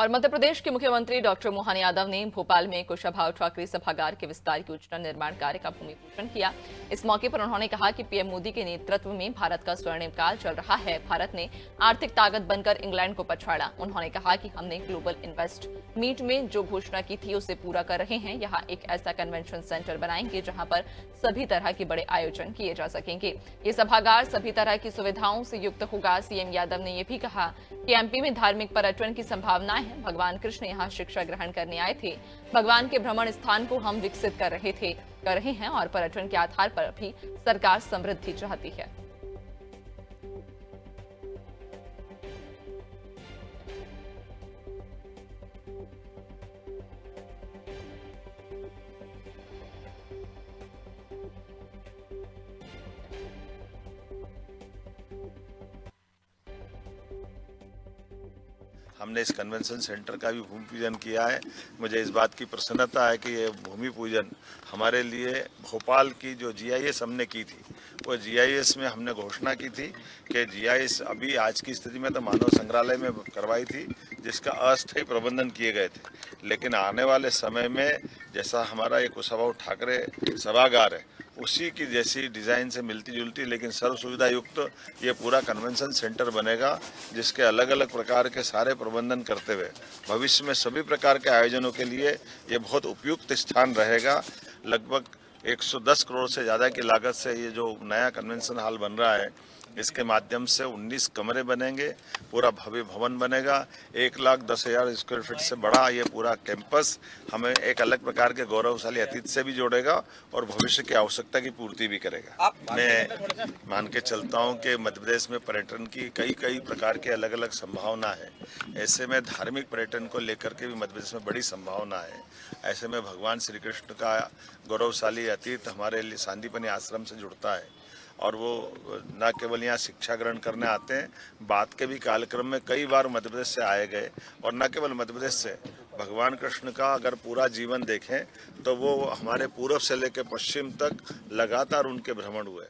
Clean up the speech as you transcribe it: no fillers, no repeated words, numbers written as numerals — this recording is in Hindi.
और मध्य प्रदेश के मुख्यमंत्री डॉक्टर मोहन यादव ने भोपाल में कुशाभाऊ ठाकरे सभागार के विस्तार की योजना निर्माण कार्य का भूमि पूजन किया। इस मौके पर उन्होंने कहा कि पीएम मोदी के नेतृत्व में भारत का स्वर्णिम काल चल रहा है। भारत ने आर्थिक ताकत बनकर इंग्लैंड को पछाड़ा। उन्होंने कहा कि हमने ग्लोबल इन्वेस्ट मीट में जो घोषणा की थी उसे पूरा कर रहे हैं। यहाँ एक ऐसा कन्वेंशन सेंटर बनाएंगे जहां पर सभी तरह के बड़े आयोजन किए जा सकेंगे। ये सभागार सभी तरह की सुविधाओं से युक्त होगा। सीएम यादव ने यह भी कहा कि एमपी में धार्मिक पर्यटन की संभावनाएं हैं। भगवान कृष्ण यहाँ शिक्षा ग्रहण करने आए थे। भगवान के भ्रमण स्थान को हम विकसित कर रहे हैं और पर्यटन के आधार पर भी सरकार समृद्धि चाहती है। हमने इस कन्वेंशन सेंटर का भी भूमि पूजन किया है। मुझे इस बात की प्रसन्नता है कि ये भूमि पूजन हमारे लिए भोपाल की जो जीआईएस हमने की थी, वो जीआईएस में हमने घोषणा की थी कि जीआईएस अभी आज की स्थिति में तो मानव संग्रहालय में करवाई थी, जिसका अस्थायी प्रबंधन किए गए थे। लेकिन आने वाले समय में जैसा हमारा ये कुशाभाऊ ठाकरे सभागार है, उसी की जैसी डिज़ाइन से मिलती जुलती लेकिन सर्व सुविधा युक्त ये पूरा कन्वेंशन सेंटर बनेगा, जिसके अलग अलग प्रकार के सारे प्रबंधन करते हुए भविष्य में सभी प्रकार के आयोजनों के लिए ये बहुत उपयुक्त स्थान रहेगा। लगभग 110 करोड़ से ज़्यादा की लागत से ये जो नया कन्वेंशन हॉल बन रहा है, इसके माध्यम से 19 कमरे बनेंगे, पूरा भव्य भवन बनेगा। 1,10,000 स्क्वायर फीट से बड़ा ये पूरा कैंपस हमें एक अलग प्रकार के गौरवशाली अतीत से भी जोड़ेगा और भविष्य की आवश्यकता की पूर्ति भी करेगा। मैं मान के चलता हूँ कि मध्य प्रदेश में पर्यटन की कई प्रकार के अलग अलग संभावना है। ऐसे में धार्मिक पर्यटन को लेकर के भी मध्य प्रदेश में बड़ी संभावना है। ऐसे में भगवान श्री कृष्ण का गौरवशाली अतीत हमारे लिए सांदीपनि आश्रम से जुड़ता है और वो न केवल यहाँ शिक्षा ग्रहण करने आते हैं, बात के भी कार्यक्रम में कई बार मध्य प्रदेश से आए गए। और न केवल मध्य प्रदेश से, भगवान कृष्ण का अगर पूरा जीवन देखें तो वो हमारे पूर्व से लेकर पश्चिम तक लगातार उनके भ्रमण हुए।